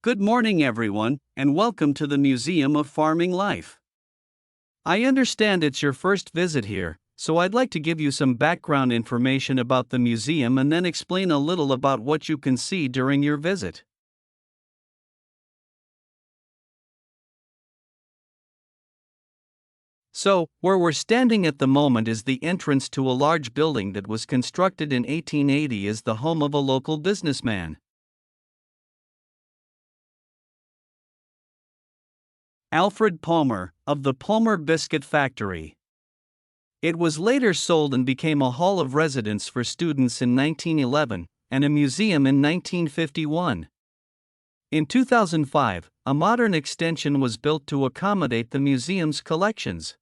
Good morning, everyone, and welcome to the Museum of Farming Life. I understand it's your first visit here, so I'd like to give you some background information about the museum and then explain a little about what you can see during your visit. So, where we're standing at the moment is the entrance to a large building that was constructed in 1880 as the home of a local businessman. Alfred Palmer, of the Palmer Biscuit Factory. It was later sold and became a hall of residence for students in 1911, and a museum in 1951. In 2005, a modern extension was built to accommodate the museum's collections.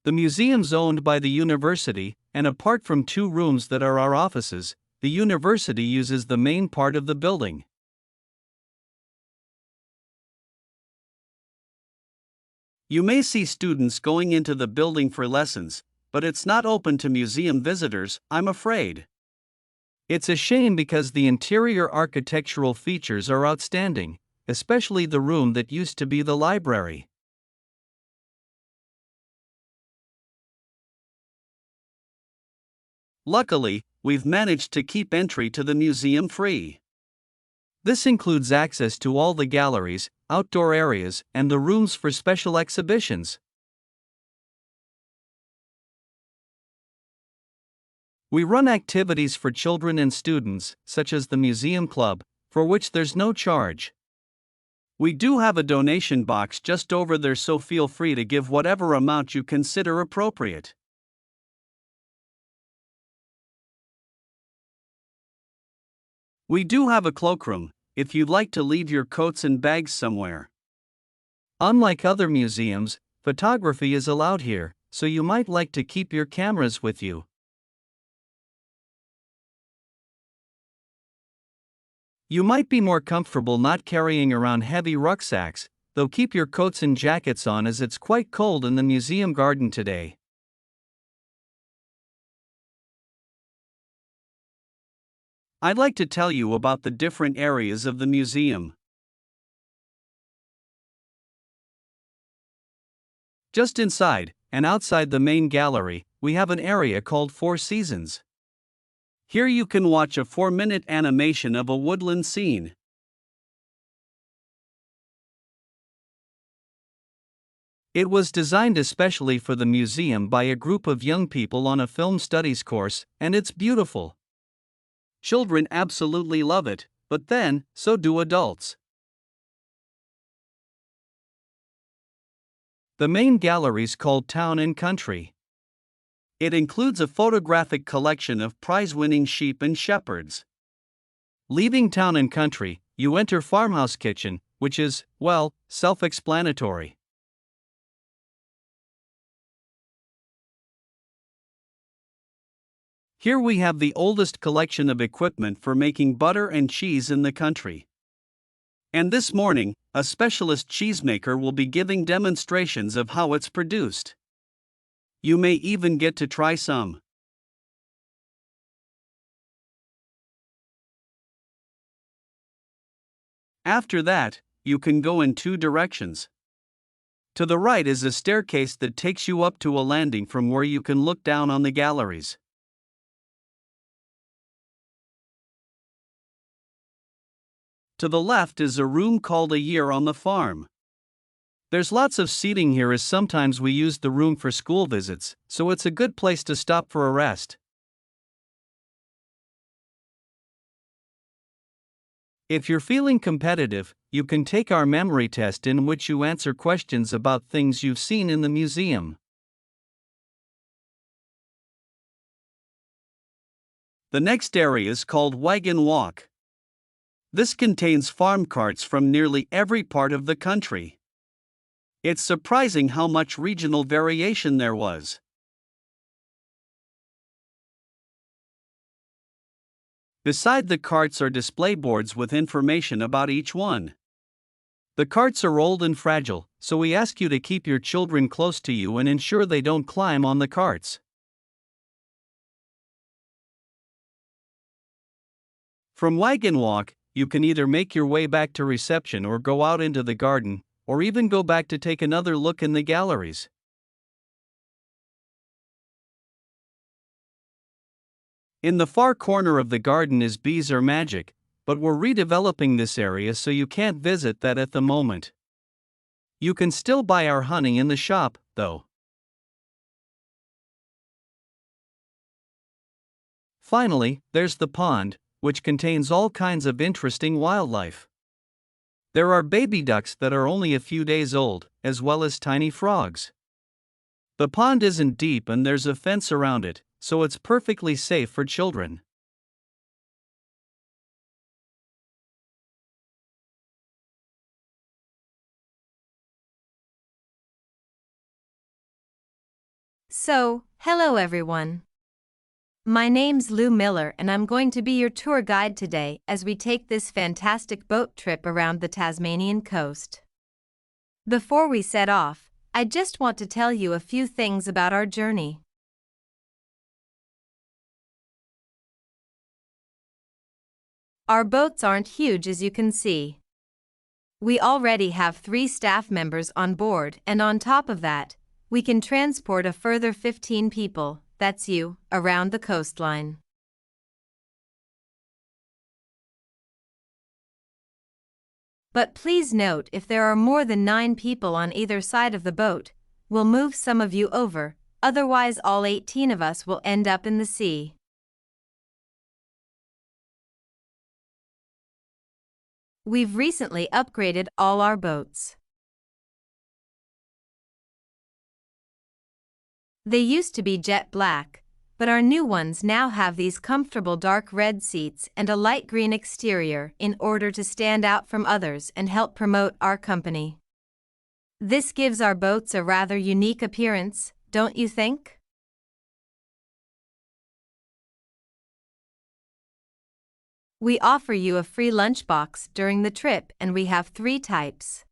The museum's owned by the university, and apart from 2 rooms that are our offices, the university uses the main part of the building. You may see students going into the building for lessons, but it's not open to museum visitors, I'm afraid. It's a shame because the interior architectural features are outstanding, especially the room that used to be the library. Luckily, we've managed to keep entry to the museum free. This includes access to all the galleries, outdoor areas, and the rooms for special exhibitions. We run activities for children and students, such as the Museum Club, for which there's no charge. We do have a donation box just over there, so feel free to give whatever amount you consider appropriate. We do have a cloakroom, if you'd like to leave your coats and bags somewhere. Unlike other museums, photography is allowed here, so you might like to keep your cameras with you. You might be more comfortable not carrying around heavy rucksacks, though keep your coats and jackets on as it's quite cold in the museum garden today. I'd like to tell you about the different areas of the museum. Just inside, and outside the main gallery, we have an area called 4 Seasons. Here you can watch a 4-minute animation of a woodland scene. It was designed especially for the museum by a group of young people on a film studies course, and it's beautiful. Children absolutely love it, but then, so do adults. The main gallery's called Town and Country. It includes a photographic collection of prize-winning sheep and shepherds. Leaving Town and Country, you enter Farmhouse Kitchen, which is, well, self-explanatory. Here we have the oldest collection of equipment for making butter and cheese in the country. And this morning, a specialist cheesemaker will be giving demonstrations of how it's produced. You may even get to try some. After that, you can go in 2 directions. To the right is a staircase that takes you up to a landing from where you can look down on the galleries. To the left is a room called A Year on the Farm. There's lots of seating here as sometimes we use the room for school visits, so it's a good place to stop for a rest. If you're feeling competitive, you can take our memory test in which you answer questions about things you've seen in the museum. The next area is called Wagon Walk. This contains farm carts from nearly every part of the country. It's surprising how much regional variation there was. Beside the carts are display boards with information about each one. The carts are old and fragile, so we ask you to keep your children close to you and ensure they don't climb on the carts. From Wagon Walk, you can either make your way back to reception or go out into the garden, or even go back to take another look in the galleries. In the far corner of the garden is Bees Are Magic, but we're redeveloping this area so you can't visit that at the moment. You can still buy our honey in the shop, though. Finally, there's the pond, which contains all kinds of interesting wildlife. There are baby ducks that are only a few days old, as well as tiny frogs. The pond isn't deep and there's a fence around it, so it's perfectly safe for children. So, hello everyone. My name's Lou Miller and I'm going to be your tour guide today as we take this fantastic boat trip around the Tasmanian coast. Before we set off, I just want to tell you a few things about our journey. Our boats aren't huge, as you can see. We already have 3 staff members on board, and on top of that, we can transport a further 15 people, that's you, around the coastline. But please note, if there are more than 9 people on either side of the boat, we'll move some of you over, otherwise all 18 of us will end up in the sea. We've recently upgraded all our boats. They used to be jet black, but our new ones now have these comfortable dark red seats and a light green exterior in order to stand out from others and help promote our company. This gives our boats a rather unique appearance, don't you think? We offer you a free lunchbox during the trip, and we have 3 types.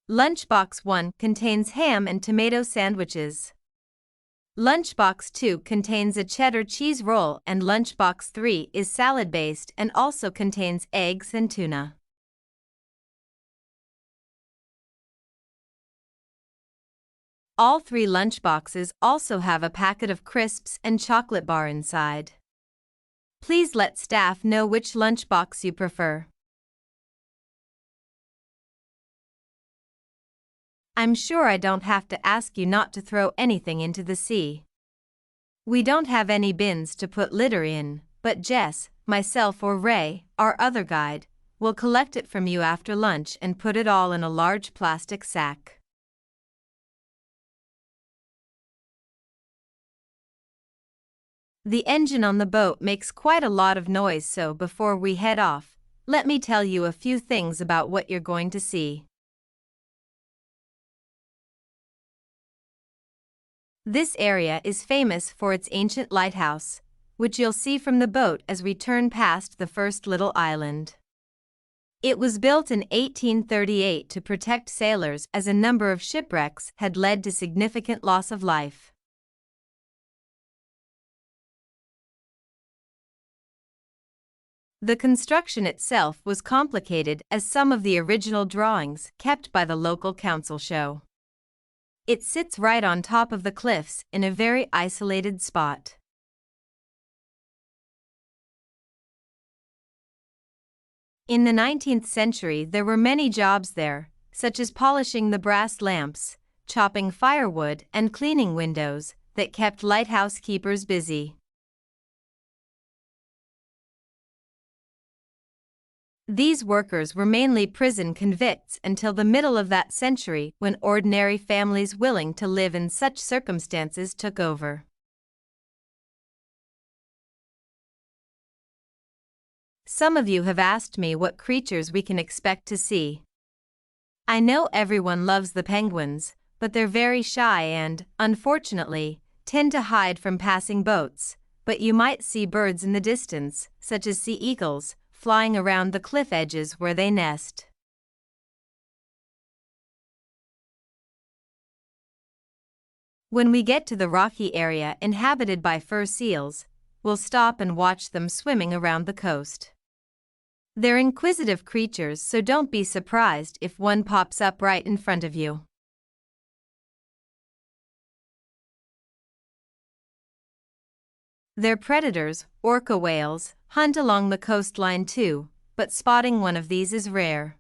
Lunchbox 1 contains ham and tomato sandwiches. Lunchbox 2 contains a cheddar cheese roll, and Lunchbox 3 is salad-based and also contains eggs and tuna. All 3 lunchboxes also have a packet of crisps and chocolate bar inside. Please let staff know which lunchbox you prefer. I'm sure I don't have to ask you not to throw anything into the sea. We don't have any bins to put litter in, but Jess, myself or Ray, our other guide, will collect it from you after lunch and put it all in a large plastic sack. The engine on the boat makes quite a lot of noise, so before we head off, let me tell you a few things about what you're going to see. This area is famous for its ancient lighthouse, which you'll see from the boat as we turn past the first little island. It was built in 1838 to protect sailors, as a number of shipwrecks had led to significant loss of life. The construction itself was complicated, as some of the original drawings kept by the local council show. It sits right on top of the cliffs in a very isolated spot. In the 19th century, there were many jobs there, such as polishing the brass lamps, chopping firewood, and cleaning windows, that kept lighthouse keepers busy. These workers were mainly prison convicts until the middle of that century, when ordinary families willing to live in such circumstances took over. Some of you have asked me what creatures we can expect to see. I know everyone loves the penguins, but they're very shy and, unfortunately, tend to hide from passing boats, but you might see birds in the distance, such as sea eagles, flying around the cliff edges where they nest. When we get to the rocky area inhabited by fur seals, we'll stop and watch them swimming around the coast. They're inquisitive creatures, so don't be surprised if one pops up right in front of you. Their predators, orca whales, hunt along the coastline too, but spotting one of these is rare.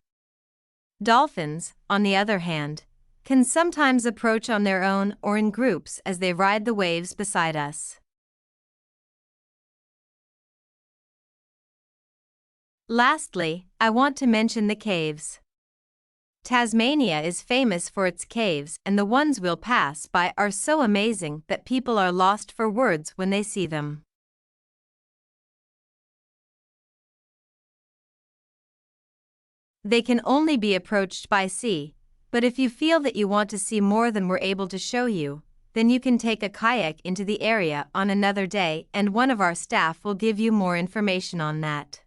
Dolphins, on the other hand, can sometimes approach on their own or in groups as they ride the waves beside us. Lastly, I want to mention the caves. Tasmania is famous for its caves, and the ones we'll pass by are so amazing that people are lost for words when they see them. They can only be approached by sea, but if you feel that you want to see more than we're able to show you, then you can take a kayak into the area on another day, and one of our staff will give you more information on that.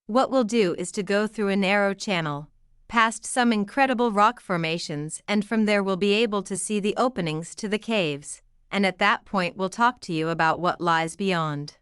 What we'll do is to go through a narrow channel, past some incredible rock formations, and from there we'll be able to see the openings to the caves, and at that point we'll talk to you about what lies beyond.